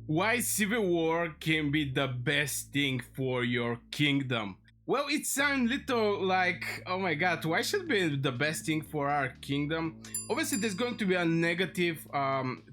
Why civil war can be the best thing for your kingdom? Well, it sounds little like, oh my god, why should be the best thing for our kingdom? Obviously, there's going to be a negative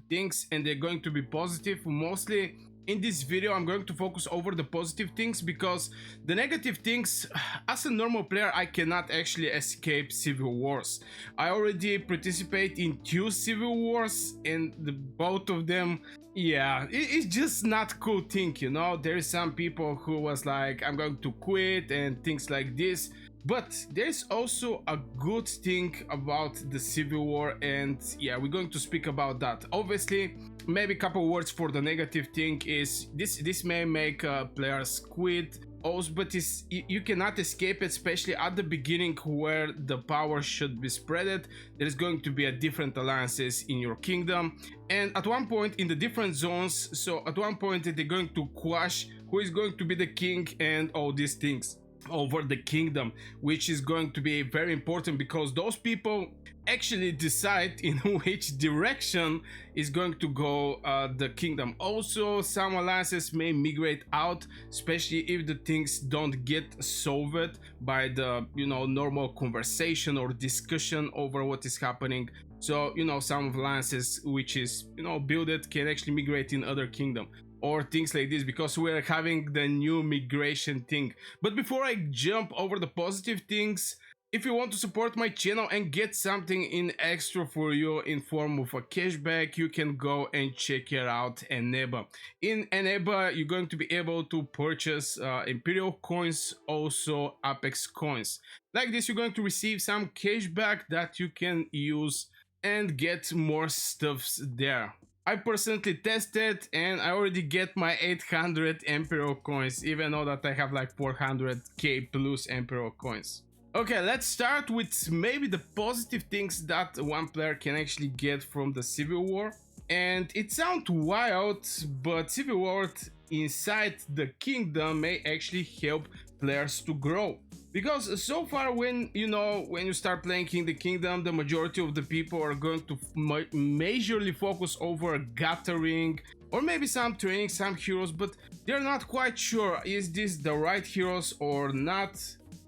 things and they're going to be positive. Mostly in this video, I'm going to focus over the positive things because the negative things, as a normal player, I cannot actually escape civil wars. I already participate in 2 civil wars and both of them, yeah, it's just not cool thing, you know. There is some people who was like, I'm going to quit and things like this, but there's also a good thing about the civil war, and yeah, we're going to speak about that. Obviously, maybe a couple words for the negative thing is this may make players quit also, but you cannot escape it, especially at the beginning where the power should be spreaded. There's going to be a different alliances in your kingdom, and at one point in the different zones, so at one point they're going to clash who is going to be the king and all these things over the kingdom, which is going to be very important because those people actually decide in which direction is going to go the kingdom. Also, some alliances may migrate out, especially if the things don't get solved by the normal conversation or discussion over what is happening. So some alliances which is build it can actually migrate in other kingdom or things like this, because we're having the new migration thing. But before I jump over the positive things, if you want to support my channel and get something in extra for you in form of a cashback, you can go and check it out Eneba. In Eneba, you're going to be able to purchase Imperial coins, also Apex coins. Like this, you're going to receive some cashback that you can use and get more stuffs there. I personally tested and I already get my 800 Imperial coins, even though that I have like 400k plus Imperial coins. Okay, let's start with maybe the positive things that one player can actually get from the Civil War. And it sounds wild, but Civil War inside the kingdom may actually help players to grow. Because so far when you start playing in the kingdom, the majority of the people are going to majorly focus over gathering or maybe some training, some heroes, but they're not quite sure is this the right heroes or not.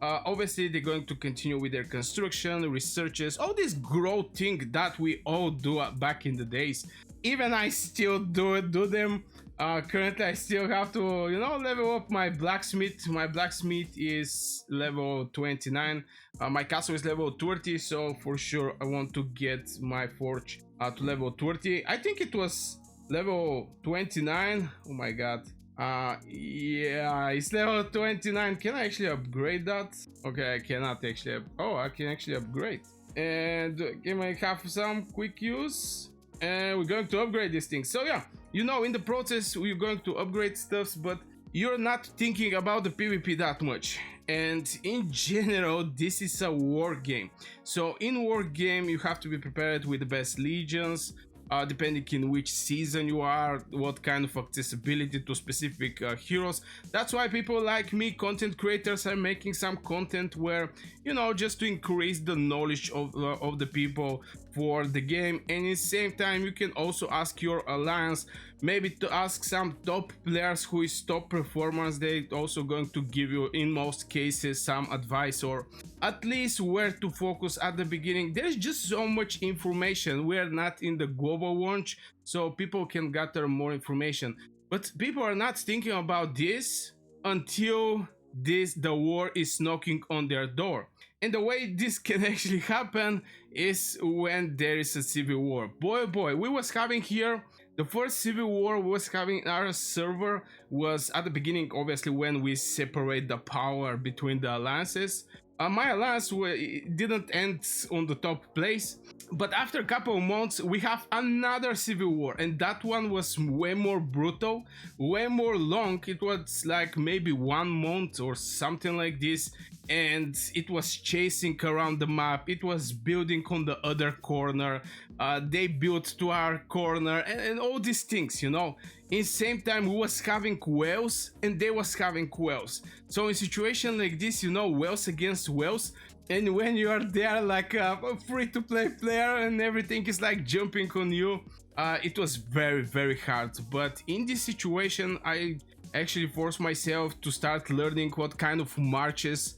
Obviously they're going to continue with their construction, researches, all this growth thing that we all do back in the days. Even I still do them. Currently I still have to level up my blacksmith. My blacksmith is level 29. My castle is level 30, so for sure I want to get my forge to level 30. I think it was level 29. Oh my god. Yeah, it's level 29. Can I actually upgrade that? Okay, I cannot actually. Oh, I can actually upgrade. And can I have some quick use? And we're going to upgrade this thing. So yeah, in the process we're going to upgrade stuffs, but you're not thinking about the PvP that much. And in general, this is a war game. So in war game, you have to be prepared with the best legions. Depending in which season you are, what kind of accessibility to specific heroes. That's why people like me, content creators, are making some content where, just to increase the knowledge of the people for the game. And at the same time, you can also ask your alliance, maybe to ask some top players who is top performance. They also going to give you, in most cases, some advice or at least where to focus at the beginning. There's just so much information. We're not in the global launch, so people can gather more information. But people are not thinking about this until the war is knocking on their door. And the way this can actually happen is when there is a civil war. Boy, we was having here the first civil war we was having in our server was at the beginning, obviously, when we separate the power between the alliances. My alliance didn't end on the top place, but after a couple of months we have another civil war, and that one was way more brutal, way more long. It was like maybe 1 month or something like this, and it was chasing around the map. It was building on the other corner. They built to our corner and all these things, In same time, we was having whales and they was having whales. So in situation like this, whales against whales, And when you are there like a free-to-play player and everything is like jumping on you, it was very, very hard. But in this situation, I actually forced myself to start learning what kind of marches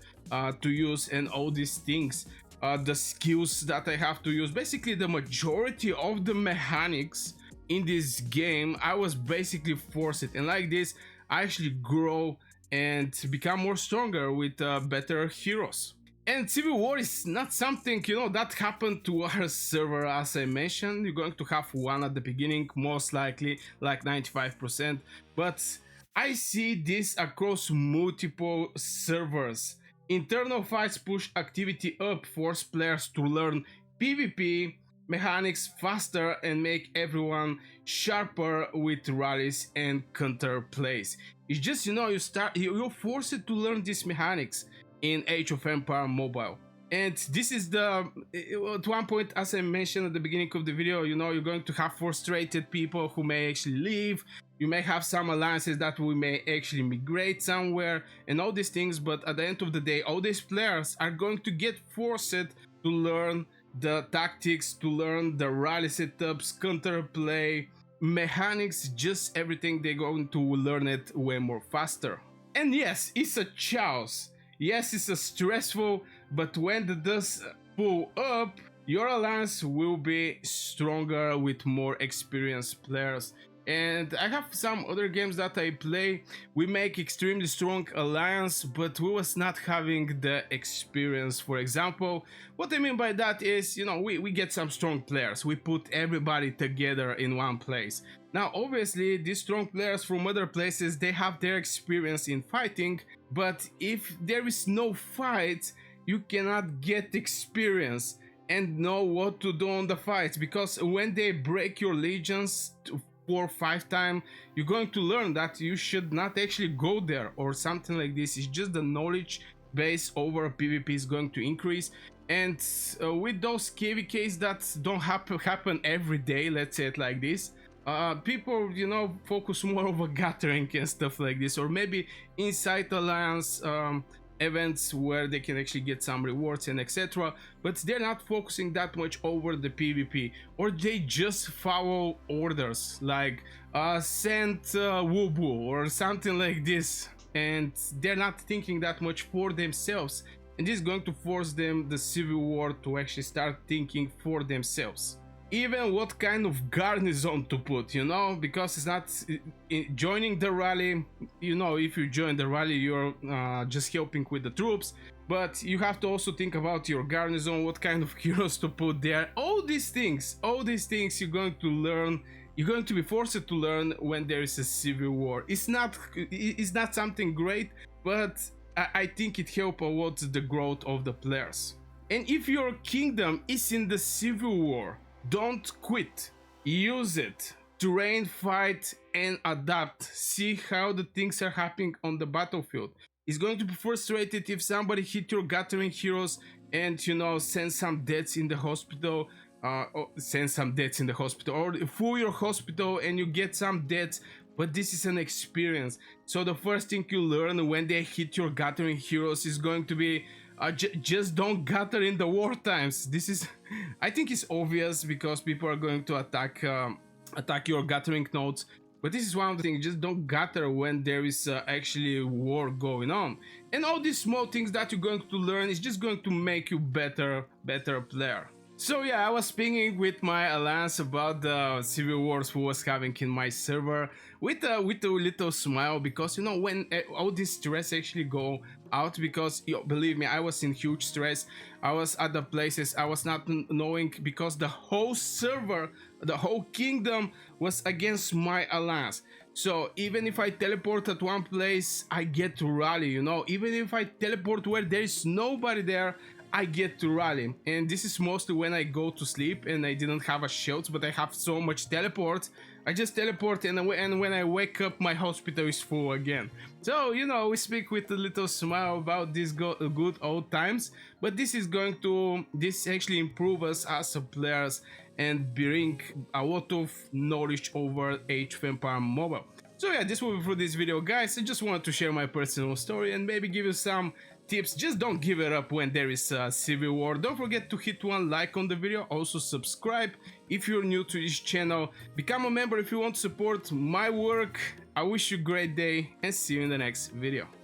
to use and all these things, the skills that I have to use. Basically, the majority of the mechanics in this game, I was basically forced it, and like this, I actually grow and become more stronger with better heroes. And Civil War is not something, that happened to our server. As I mentioned, you're going to have one at the beginning, most likely, like 95%. But I see this across multiple servers. Internal fights push activity up, force players to learn PvP mechanics faster, and make everyone sharper with rallies and counterplays. It's just, you're forced to learn these mechanics in Age of Empire Mobile. And this is at one point, as I mentioned at the beginning of the video, you're going to have frustrated people who may actually leave. You may have some alliances that we may actually migrate somewhere and all these things, but at the end of the day, all these players are going to get forced to learn the tactics, to learn the rally setups, counterplay, mechanics, just everything. They're going to learn it way more faster. And yes, it's a chaos. Yes, it's a stressful, but when the dust pull up, your alliance will be stronger with more experienced players. And I have some other games that I play. We make extremely strong alliance, but we was not having the experience. For example, what I mean by that is, we get some strong players. We put everybody together in one place. Now, obviously, these strong players from other places, they have their experience in fighting, but if there is no fight, you cannot get experience and know what to do on the fights, because when they break your legions 4 or 5 times, you're going to learn that you should not actually go there or something like this. It's just the knowledge base over PvP is going to increase. And with those KVKs that don't happen every day, let's say it like this, people, focus more over gathering and stuff like this, or maybe inside alliance events where they can actually get some rewards and etc. But they're not focusing that much over the PvP, or they just follow orders like send Wubu or something like this, and they're not thinking that much for themselves. And this is going to force them, the Civil War, to actually start thinking for themselves. Even what kind of garrison to put, because it's not joining the rally. If you join the rally, you're just helping with the troops, but you have to also think about your garrison, what kind of heroes to put there. All these things you're going to learn. You're going to be forced to learn when there is a Civil War. It's not something great, but I think it helps a lot the growth of the players. And if your kingdom is in the Civil War, don't quit. Use it. Train, fight, and adapt. See how the things are happening on the battlefield. It's going to be frustrated if somebody hit your gathering heroes and, send some deaths in the hospital. Or fool your hospital and you get some deaths. But this is an experience. So the first thing you learn when they hit your gathering heroes is going to be just don't gather in the war times. This is, I think it's obvious, because people are going to attack your gathering nodes. But this is one of the things, just don't gather when there is actually war going on. And all these small things that you're going to learn is just going to make you better player. So yeah, I was speaking with my alliance about the Civil Wars who was having in my server with a little smile, because when all this stress actually go out, because believe me, I was in huge stress. I was at the places I was not knowing, because the whole server, the whole kingdom was against my alliance. So even if I teleport at one place, I get to rally, even if I teleport where there is nobody there, I get to rally. And this is mostly when I go to sleep and I didn't have a shield, but I have so much teleport. I just teleport, and when I wake up, my hospital is full again. So, we speak with a little smile about these good old times, but this actually improve us as players and bring a lot of knowledge over Age of Empire Mobile. So yeah, this will be for this video, guys. I just wanted to share my personal story and maybe give you some tips. Just don't give it up when there is a civil war. Don't forget to hit one like on the video. Also subscribe if you're new to this channel. Become a member if you want to support my work. I wish you a great day and see you in the next video.